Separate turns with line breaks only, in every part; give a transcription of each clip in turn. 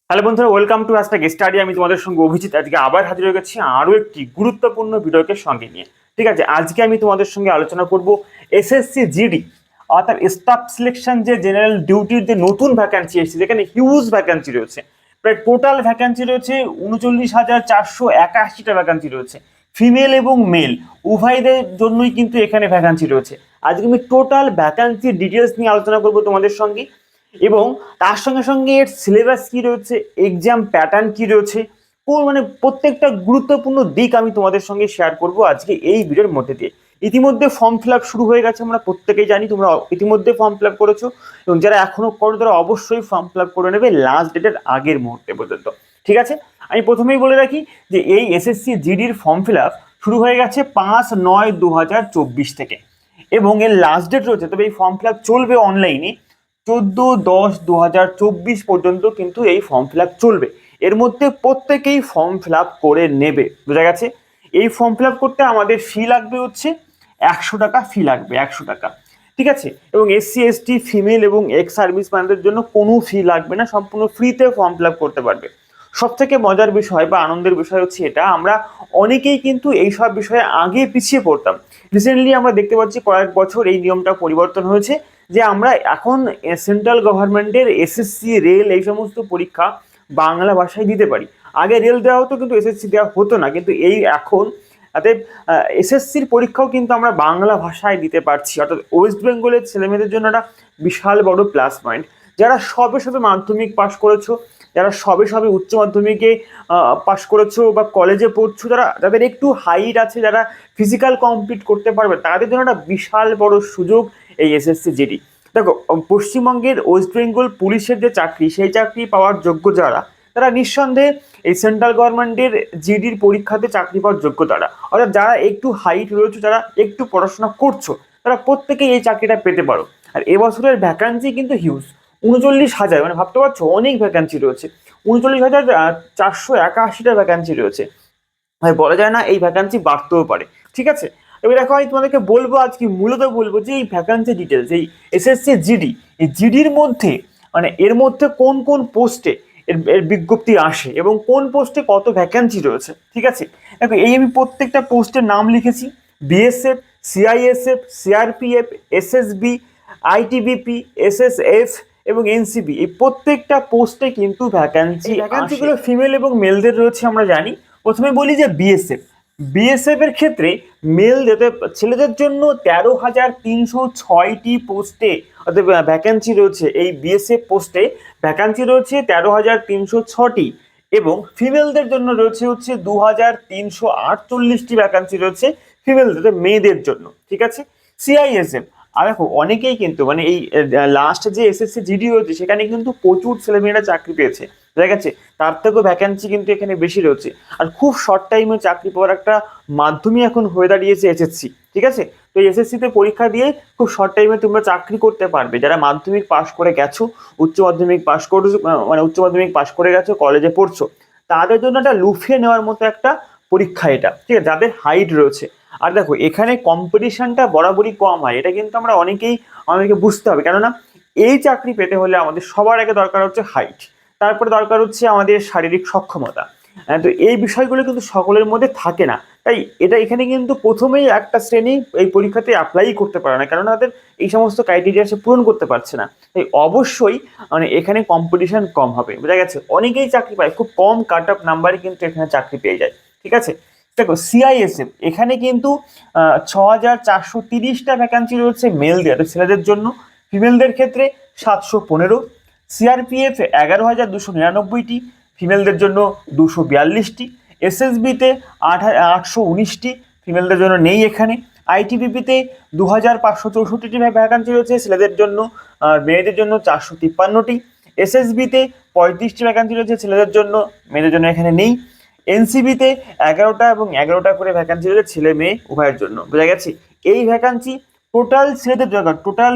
Hello বন্ধুরা, welcome to hashtag study. আমি তোমাদের সঙ্গে অভিজিৎ আজকে আবার হাজির হয়ে গেছি আরও একটি গুরুত্বপূর্ণ ভিডিওকে সঙ্গে নিয়ে। ঠিক আছে, আজকে আমি তোমাদের সঙ্গে আলোচনা করব এসএসসি জিডি অর্থাৎ স্টাফ সিলেকশন যে জেনারেল ডিউটির যে নতুন ভ্যাকান্সি এসেছে, যেখানে হিউজ ভ্যাকান্সি রয়েছে। প্রায় টোটাল ভ্যাকান্সি রয়েছে 39,481টা ভ্যাকান্সি রয়েছে। ফিমেল এবং মেল উভয়দের জন্যই কিন্তু এখানে ভ্যাকান্সি রয়েছে। আজকে আমি টোটাল ভ্যাকান্সি ডিটেলস নিয়ে আলোচনা করব তোমাদের সঙ্গে, এবং তার সঙ্গে সঙ্গে এর সিলেবাস কি রয়েছে, এক্সাম প্যাটার্ন কি রয়েছে, কোন মানে প্রত্যেকটা গুরুত্বপূর্ণ দিক আমি তোমাদের সঙ্গে শেয়ার করব আজকে এই ভিডিওর মধ্যে দিয়ে। ইতিমধ্যে ফর্ম ফিল আপ শুরু হয়ে গেছে, আমরা প্রত্যেকেই জানি, তোমরা ইতিমধ্যে ফর্ম ফিল আপ করেছো, এবং যারা এখনো করো তারা অবশ্যই ফর্ম ফিল আপ করে নেবে লাস্ট ডেটের আগের মুহূর্তে পর্যন্ত। ঠিক আছে, আমি প্রথমেই বলে রাখি যে এই এসএসসি জিডির ফর্ম ফিল আপ শুরু হয়ে গেছে 5/9/2024 থেকে, এবং এর লাস্ট ডেট রয়েছে, তবে এই ফর্ম ফিল আপ চলবে অনলাইনে 14/10/2024 পর্যন্ত কিন্তু এই ফর্ম ফিল আপ চলবে। এর মধ্যে প্রত্যেকেই ফর্ম ফিল আপ করে নেবে, বোঝা গেছে। এই ফর্ম ফিল আপ করতে আমাদের ফি লাগবে হচ্ছে 100 টাকা, ফি লাগবে 100 টাকা। ঠিক আছে, এবং এসসি এসটি ফিমেল এবং এক্স সার্ভিস ম্যানদের জন্য কোনো ফি লাগবে না, সম্পূর্ণ ফ্রিতে ফর্ম ফিল আপ করতে পারবে। সব থেকে মজার বিষয় বা আনন্দের বিষয় হচ্ছে এটা, আমরা অনেকেই কিন্তু এইসব বিষয়ে আগে পিছিয়ে পড়তাম। রিসেন্টলি আমরা দেখতে পাচ্ছি কয়েক বছর এই নিয়মটা পরিবর্তন হয়েছে, যে আমরা এখন সেন্ট্রাল গভর্নমেন্টের এসএসসি রেল এই সমস্ত পরীক্ষা বাংলা ভাষায় দিতে পারি। আগে রেল দেওয়া হতো কিন্তু এসএসসি দেওয়া হতো না, কিন্তু এই এখন তাতে এসএসসির পরীক্ষাও কিন্তু আমরা বাংলা ভাষায় দিতে পারছি, অর্থাৎ ওয়েস্ট বেঙ্গলের ছেলেমেয়েদের জন্য একটা বিশাল বড় প্লাস পয়েন্ট। যারা সবে সবে মাধ্যমিক পাশ করেছো, যারা সবে সবে উচ্চ মাধ্যমিকে পাশ করেছো বা কলেজে পড়ছো, যাদের একটু হাইট আছে, যারা ফিজিক্যাল কমপ্লিট করতে পারবে, তাদের জন্য একটা বিশাল বড় সুযোগ এই এসএসসি জিডি। দেখো, পশ্চিমবঙ্গের ওয়েস্ট বেঙ্গল পুলিশের যে চাকরি, সেই চাকরি পাওয়ার যোগ্য যারা, তারা নিঃসন্দেহে এই সেন্ট্রাল গভর্নমেন্টের জিডির পরীক্ষাতে চাকরি পাওয়ার যোগ্য তারা, অর্থাৎ যারা একটু হাইট রয়েছে, যারা একটু পড়াশোনা করছো, তারা প্রত্যেকেই এই চাকরিটা পেতে পারো। আর এবছরের ভ্যাকান্সি কিন্তু হিউজ, 39,000, মানে ভাবতে পারছো অনেক ভ্যাকান্সি রয়েছে। 39,481টা ভ্যাকান্সি রয়েছে। বলা যায় না এই ভ্যাকান্সি বাড়তেও পারে। ঠিক আছে, এবার দেখো আমি তোমাদেরকে বলবো, আজকে মূলত বলবো যে এই ভ্যাকান্সি ডিটেলস, এই এসএসসি জিডি, এই জিডির মধ্যে মানে এর মধ্যে কোন কোন পোস্টে এর বিজ্ঞপ্তি আসে এবং কোন পোস্টে কত ভ্যাকান্সি রয়েছে। ঠিক আছে, দেখো এই আমি প্রত্যেকটা পোস্টের নাম লিখেছি: BSF, CISF, CRPF, SSB, ITBP, SSF এবং এনসিবি। এই প্রত্যেকটা পোস্টে কিন্তু ভ্যাকান্সিগুলো ফিমেল এবং মেলদের রয়েছে, আমরা জানি। প্রথমে বলি যে বিএসএফ এর ক্ষেত্রে ছেলেদের জন্য 13,306টি পোস্টে অর্থাৎ ভ্যাকান্সি রয়েছে। এই বিএসএফ পোস্টে ভ্যাকান্সি রয়েছে 13,306টি, এবং ফিমেলদের জন্য রয়েছে হচ্ছে 2,348টি ভ্যাকান্সি রয়েছে ফিমেলদের, মেয়েদের জন্য। ঠিক আছে, সিআইএসএফ, আর দেখো অনেকেই কিন্তু মানে এই লাস্ট যে এসএসসি জিডি হয়েছে সেখানে কিন্তু প্রচুর ছেলেমেয়েরা চাকরি পেয়েছে, ঠিক আছে। তার থেকেও ভ্যাকান্সি কিন্তু এখানে বেশি রয়েছে। আর খুব শর্ট টাইমে চাকরি পাওয়ার একটা মাধ্যমই এখন হয়ে দাঁড়িয়েছে এসএসসি। ঠিক আছে, তো এই এসএসসিতে পরীক্ষা দিয়ে খুব শর্ট টাইমে তোমরা চাকরি করতে পারবে। যারা মাধ্যমিক পাশ করে গেছো, উচ্চ মাধ্যমিক পাশ করছো, মানে উচ্চ মাধ্যমিক পাশ করে গেছো, কলেজে পড়ছো, তাদের জন্য একটা লুফিয়ে নেওয়ার মতো একটা পরীক্ষা এটা। ঠিক আছে, যাদের হাইট রয়েছে। আর দেখো এখানে কম্পিটিশনটা বরাবরই কম হয়, এটা কিন্তু আমাদেরকে বুঝতে হবে। কেননা এই চাকরি পেতে হলে আমাদের সবার আগে দরকার হচ্ছে হাইট, তারপরে দরকার হচ্ছে আমাদের শারীরিক সক্ষমতা। তো এই বিষয়গুলো কিন্তু সকলের মধ্যে থাকে না, তাই এখানে কিন্তু প্রথমেই একটা শ্রেণী এই পরীক্ষাতে অ্যাপ্লাই করতে পারে না, কারণ তাদের এই সমস্ত ক্রাইটেরিয়া সে পূরণ করতে পারছে না। তাই অবশ্যই মানে এখানে কম্পিটিশন কম হবে, বোঝা গেছে। অনেকেই চাকরি পায়, খুব কম কাট অফ নাম্বারে কিন্তু এখানে চাকরি পেয়ে যায়। ঠিক আছে, দেখো সিআইএসএফ, এখানে কিন্তু 6,430টা ভ্যাকান্সি রয়েছে মেলদের, ছেলেদের জন্য। ফিমেলদের ক্ষেত্রে 715। সিআরপিএফ 11,299টি, ফিমেলদের জন্য 242টি। এসএসবিতে 819টি, ফিমেলদের জন্য নেই এখানে। আইটিবিপিতে 2,564টি ভ্যাকান্সি রয়েছে ছেলেদের জন্য, আর মেয়েদের জন্য 453টি। এসএসবিতে 35টি ভ্যাকান্সি রয়েছে ছেলেদের জন্য, মেয়েদের জন্য এখানে নেই। এনসিবিতে 11টা এবং 11টা করে ভ্যাকান্সি রয়েছে ছেলে মেয়ে উভয়ের জন্য, বোঝা গেছে। এই ভ্যাকান্সি টোটাল ছেলেদের জায়গা, টোটাল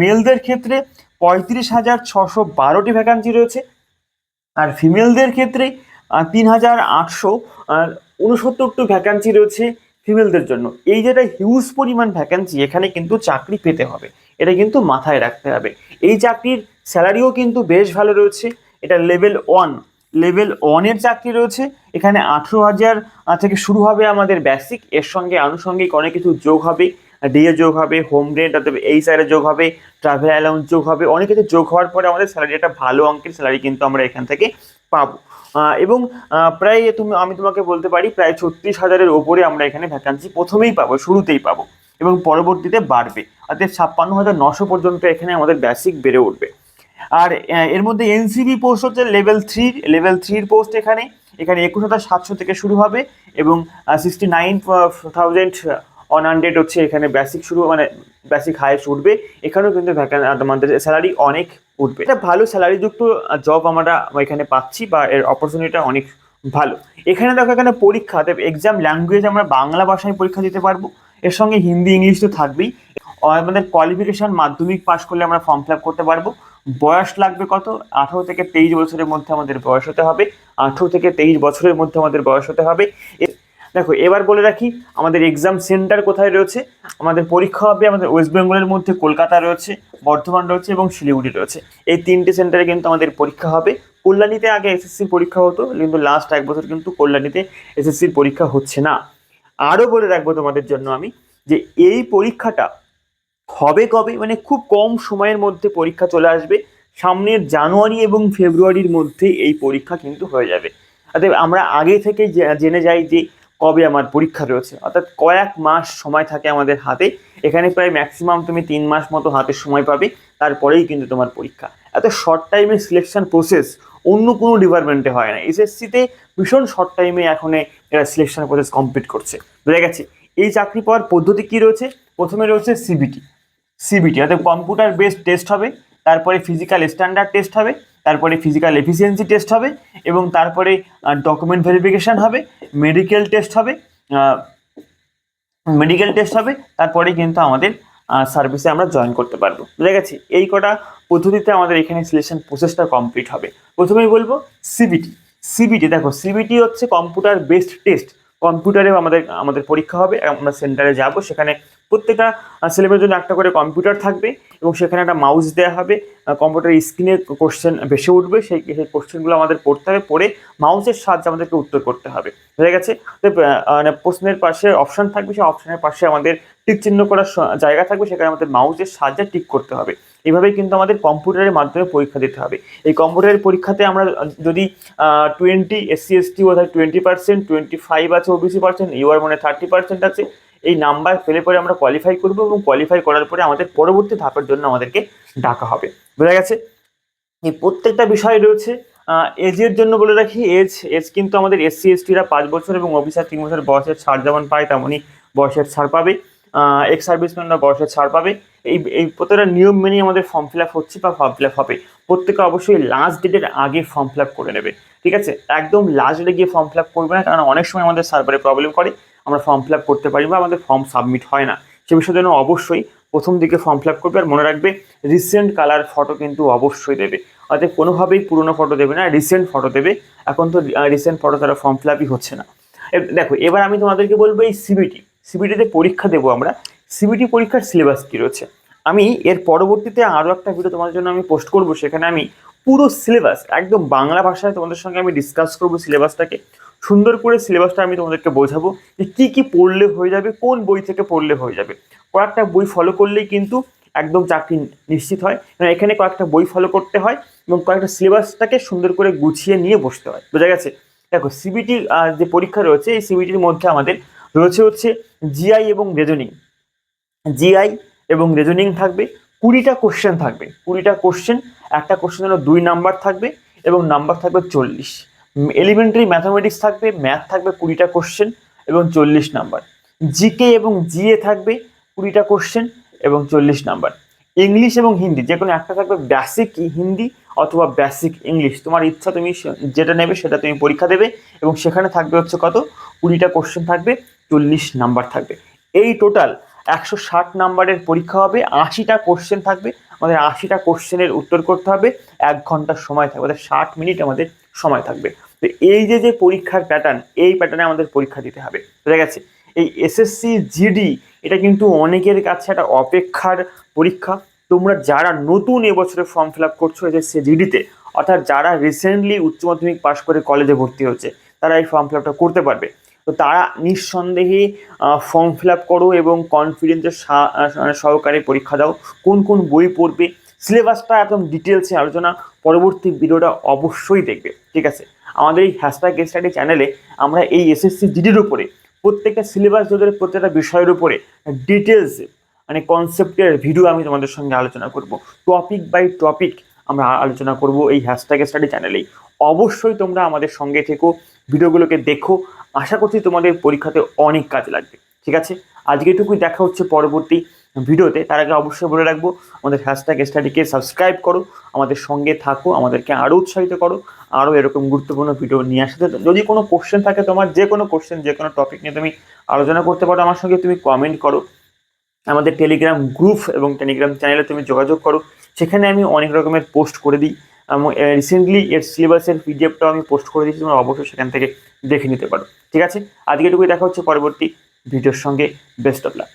মেলদের ক্ষেত্রে 35,612টি ভ্যাকান্সি রয়েছে, আর ফিমেলদের ক্ষেত্রে 3,869টি ভ্যাকান্সি রয়েছে ফিমেলদের জন্য। এই যেটা হিউজ পরিমাণ ভ্যাকান্সি, এখানে কিন্তু চাকরি পেতে হবে, এটা কিন্তু মাথায় রাখতে হবে। এই চাকরির স্যালারিও কিন্তু বেশ ভালো রয়েছে, এটা লেভেল 1, লেভেল 1-এর চাকরি রয়েছে, এখানে 18,000 থেকে শুরু হবে আমাদের বেসিক। এর সঙ্গে আনুষঙ্গিক অনেক কিছু যোগ হবে, ডিএ যোগ হবে, হোম রেন্ট অথবা এইচআরএ যোগ হবে, ট্রাভেল অ্যালাউন্স যোগ হবে, অনেক কিছু যোগ হওয়ার পরে আমাদের স্যালারি, একটা ভালো অঙ্কের স্যালারি কিন্তু আমরা এখান থেকে পাবো। এবং প্রায় আমি তোমাকে বলতে পারি প্রায় 36,000-এর ওপরে আমরা এখানে ভ্যাকান্সি প্রথমেই পাবো, শুরুতেই পাবো, এবং পরবর্তীতে বাড়বে, অর্থাৎ 56,900 পর্যন্ত এখানে আমাদের বেসিক বেড়ে উঠবে। আর এর মধ্যে এনসিবি পোস্ট হচ্ছে লেভেল 3 পোস্ট। এখানে 21,700 থেকে শুরু হবে এবং 69,100 হচ্ছে এখানে বেসিক শুরু, মানে বেসিক হাইয়েস্ট উঠবে। এখানেও কিন্তু আমাদের স্যালারি অনেক উঠবে, এটা ভালো স্যালারিযুক্ত জব আমরা এখানে পাচ্ছি, বা এর অপরচুনিটিটা অনেক ভালো। এখানে দেখো, এখানে পরীক্ষা এক্সাম ল্যাঙ্গুয়েজ আমরা বাংলা ভাষায় পরীক্ষা দিতে পারবো, এর সঙ্গে হিন্দি ইংলিশ তো থাকবেই। আমাদের কোয়ালিফিকেশন মাধ্যমিক পাস করলে আমরা ফর্ম ফিল আপ করতে পারবো। বয়স লাগবে কত? 18 থেকে 23 বছরের মধ্যে আমাদের বয়স হতে হবে। 18 থেকে 23 বছরের মধ্যে আমাদের বয়স হতে হবে। দেখো, এবার বলে রাখি আমাদের এক্সাম সেন্টার কোথায় রয়েছে। আমাদের পরীক্ষা হবে আমাদের ওয়েস্ট বেঙ্গলের মধ্যে কলকাতা রয়েছে, বর্ধমান রয়েছে এবং শিলিগুড়ি রয়েছে। এই 3টে সেন্টারে কিন্তু আমাদের পরীক্ষা হবে। কল্যাণীতে আগে এসএসসির পরীক্ষা হতো, কিন্তু লাস্ট 1 বছর কিন্তু কল্যাণীতে এসএসসির পরীক্ষা হচ্ছে না। আরও বলে রাখবো তোমাদের জন্য আমি, যে এই পরীক্ষাটা হবে কবে, মানে খুব কম সময়ের মধ্যে পরীক্ষা চলে আসবে। সামনের জানুয়ারি এবং ফেব্রুয়ারির মধ্যে এই পরীক্ষা কিন্তু হয়ে যাবে। অর্থাৎ আমরা আগে থেকে জেনে যাই যে কবে আমার পরীক্ষা রয়েছে, অর্থাৎ কয়েক মাস সময় থাকে আমাদের হাতে। এখানে প্রায় ম্যাক্সিমাম তুমি 3 মাস মতো হাতে সময় পাবে, তারপরেই কিন্তু তোমার পরীক্ষা। এত শর্ট টাইমে সিলেকশন প্রসেস অন্য কোনো ডিপার্টমেন্টে হয় না। এসএসসিতে ভীষণ শর্ট টাইমে এখন এরা সিলেকশন প্রসেস কমপ্লিট করছে, বুঝে গেছে। এই চাকরি পাওয়ার পদ্ধতি কি রয়েছে? প্রথমে রয়েছে সিবিটি অর্থাৎ কম্পিউটার বেসড টেস্ট হবে, তারপরে ফিজিক্যাল স্ট্যান্ডার্ড টেস্ট হবে, তারপরে ফিজিক্যাল এফিসিয়েন্সি টেস্ট হবে, এবং তারপরে ডকুমেন্ট ভেরিফিকেশন হবে, মেডিকেল টেস্ট হবে, তারপরে কিন্তু আমাদের সার্ভিসে আমরা জয়েন করতে পারবো, বুঝে গেছি। এই কটা পদ্ধতিতে আমাদের এখানে সিলেকশন প্রসেসটা কমপ্লিট হবে। প্রথমেই বলবো সিবিটি। দেখো, সিবিটি হচ্ছে কম্পিউটার বেসড টেস্ট। কম্পিউটারে আমাদের পরীক্ষা হবে, আমরা সেন্টারে যাব, সেখানে প্রত্যেকটা সিলেবাসের জন্য একটা করে কম্পিউটার থাকবে, এবং সেখানে একটা মাউস দেওয়া হবে। কম্পিউটার স্ক্রিনে কোশ্চেন ভেসে উঠবে, সেই কোশ্চেনগুলো আমাদের পড়তে হবে, পড়ে মাউসের সাহায্যে আমাদেরকে উত্তর করতে হবে, হয়ে গেছে। প্রশ্নের পাশে অপশন থাকবে, সেই অপশনের পাশে আমাদের টিক চিহ্ন করার জায়গা থাকবে, সেখানে আমাদের মাউসের সাহায্যে টিক করতে হবে। এইভাবেই কিন্তু আমাদের কম্পিউটারের মাধ্যমে পরীক্ষা দিতে হবে। এই কম্পিউটারের পরীক্ষাতে আমরা যদি 20 SC ST অর্থাৎ 20%, 25 আছে OBC%, UR মানে 30% আছে, এই নাম্বার পেলে পরে আমরা কোয়ালিফাই করবো, এবং কোয়ালিফাই করার পরে আমাদের পরবর্তী ধাপের জন্য আমাদেরকে ডাকা হবে, বোঝা গেছে। এই প্রত্যেকটা বিষয় রয়েছে। এজের জন্য বলে রাখি, এজ কিন্তু আমাদের SC STরা 5 বছর এবং OBC 3 বছর বয়সের ছাড় যেমন পায়, তেমনই বয়সের ছাড় পাবে। এক্স সার্ভিসম্যানরা বয়সের ছাড় পাবে। এই প্রত্যেকটা নিয়ম মেনেই আমাদের ফর্ম ফিল আপ হচ্ছে বা ফর্ম ফিল আপ হবে। প্রত্যেকে অবশ্যই লাস্ট ডেটের আগে ফর্ম ফিল আপ করে নেবে, ঠিক আছে। একদম লাস্ট ডেটে গিয়ে ফর্ম ফিল আপ করবে না, কারণ অনেক সময় আমাদের সার্ভারে প্রবলেম করে, আমরা ফর্ম ফিল আপ করতে পারি বা আমাদের ফর্ম সাবমিট হয় না। সে বিষয়ের জন্য অবশ্যই প্রথম দিকে ফর্ম ফিল আপ করবে। আর মনে রাখবে, রিসেন্ট কালার ফটো কিন্তু অবশ্যই দেবে, অর্থাৎ কোনোভাবেই পুরোনো ফটো দেবে না, রিসেন্ট ফটো দেবে। এখন তো রিসেন্ট ফটো তারা ফর্ম ফিল আপই হচ্ছে না। দেখো, এবার আমি তোমাদেরকে বলবো এই সিবিটিতে পরীক্ষা দেবো আমরা। সিবিটি পরীক্ষার সিলেবাস কী রয়েছে, আমি এর পরবর্তীতে আরও একটা ভিডিও তোমাদের জন্য আমি পোস্ট করবো, সেখানে আমি পুরো সিলেবাস একদম বাংলা ভাষায় তোমাদের সঙ্গে আমি ডিসকাস করবো। সিলেবাসটাকে সুন্দর করে সিলেবাসটা আমি তোমাদেরকে বোঝাবো, যে কী কী পড়লে হয়ে যাবে, কোন বই থেকে পড়লে হয়ে যাবে। কয়েকটা বই ফলো করলেই কিন্তু একদম চাকরি নিশ্চিত হয়। এখানে কয়েকটা বই ফলো করতে হয় এবং কয়েকটা সিলেবাসটাকে সুন্দর করে গুছিয়ে নিয়ে বসতে হয়, বোঝা গেছে। দেখো, সিবিটি যে পরীক্ষা রয়েছে, এই সিবিটির মধ্যে আমাদের রয়েছে হচ্ছে জিআই এবং রিজনিং থাকবে। 20টা কোশ্চেন থাকবে, 20টা কোশ্চেন। একটা কোশ্চেন হলো 2 নাম্বার থাকবে এবং নাম্বার থাকবে 40। এলিমেন্টারি ম্যাথামেটিক্স থাকবে, ম্যাথ থাকবে 20টা কোশ্চেন এবং 40 নাম্বার। জিকে এবং জিএ থাকবে 20টা কোশ্চেন এবং 40 নাম্বার। ইংলিশ এবং হিন্দি যে কোনো একটা থাকবে, বেসিক হিন্দি অথবা বেসিক ইংলিশ, তোমার ইচ্ছা, তুমি যেটা নেবে সেটা তুমি পরীক্ষা দেবে, এবং সেখানে থাকবে হচ্ছে কত, 20টা কোশ্চেন থাকবে, 40 নাম্বার থাকবে। এই টোটাল 160 নাম্বারের পরীক্ষা হবে। 80টা কোশ্চেন থাকবে, আমাদের 80টা কোশ্চেনের উত্তর করতে হবে। 1 ঘন্টার সময় থাকবে, অর্থাৎ 60 মিনিট আমাদের সময় থাকবে। তো এই যে পরীক্ষার প্যাটার্ন, এই প্যাটার্নে আমাদের পরীক্ষা দিতে হবে, বুঝা গেছে। এই এসএসসি জিডি এটা কিন্তু অনেকের কাছে একটা অপেক্ষার পরীক্ষা। তোমরা যারা নতুন এবছরে ফর্ম ফিল আপ করছো এসএসসি জিডিতে, অর্থাৎ যারা রিসেন্টলি উচ্চ মাধ্যমিক পাশ করে কলেজে ভর্তি হচ্ছে তারা এই ফর্ম ফিল আপটা করতে পারবে। তো তারা নিঃসন্দেহে ফর্ম ফিল আপ করো এবং কনফিডেন্সের সহকারে পরীক্ষা দাও। কোন কোন বই পড়বে, সিলেবাসটা একদম ডিটেলসে আলোচনা পরবর্তী ভিডিওটা অবশ্যই দেখবে, ঠিক আছে? আমাদের এই হ্যাশট্যাগ স্টাডি চ্যানেলে আমরা এই এসএসসি জিডির উপরে প্রত্যেকটা সিলেবাস ধরে প্রত্যেকটা বিষয়ের উপরে ডিটেলসে মানে কনসেপ্টের ভিডিও আমি তোমাদের সঙ্গে আলোচনা করব, টপিক বাই টপিক আমরা আলোচনা করব এই হ্যাশট্যাগ স্টাডি চ্যানেলেই। অবশ্যই তোমরা আমাদের সঙ্গে থেকো, ভিডিওগুলোকে দেখো, আশা করছি তোমাদের পরীক্ষাতে অনেক কাজে লাগবে, ঠিক আছে? আজকে এটুকুই, দেখা হচ্ছে পরবর্তী ভিডিওতে। তার আগে অবশ্যই বলে রাখবো, আমাদের হ্যাশট্যাগ স্টাডিকে সাবস্ক্রাইব করো, আমাদের সঙ্গে থাকো, আমাদেরকে আরও উৎসাহিত করো আরও এরকম গুরুত্বপূর্ণ ভিডিও নিয়ে আসতে। যদি কোনো কোশ্চেন থাকে তোমার, যে কোনো কোশ্চেন, যে কোনো টপিক নিয়ে তুমি আলোচনা করতে পারো আমার সঙ্গে, তুমি কমেন্ট করো। আমাদের টেলিগ্রাম গ্রুপ এবং টেলিগ্রাম চ্যানেলে তুমি যোগাযোগ করো, সেখানে আমি অনেক রকমের পোস্ট করে দিই। রিসেন্টলি এর সিলেবাসের পিডিএফটাও আমি পোস্ট করে দিয়েছি, তোমরা অবশ্যই সেখান থেকে দেখে নিতে পারো, ঠিক আছে? আজকে এটুকুই, দেখা হচ্ছে পরবর্তী ভিডিওর সঙ্গে। Best of luck.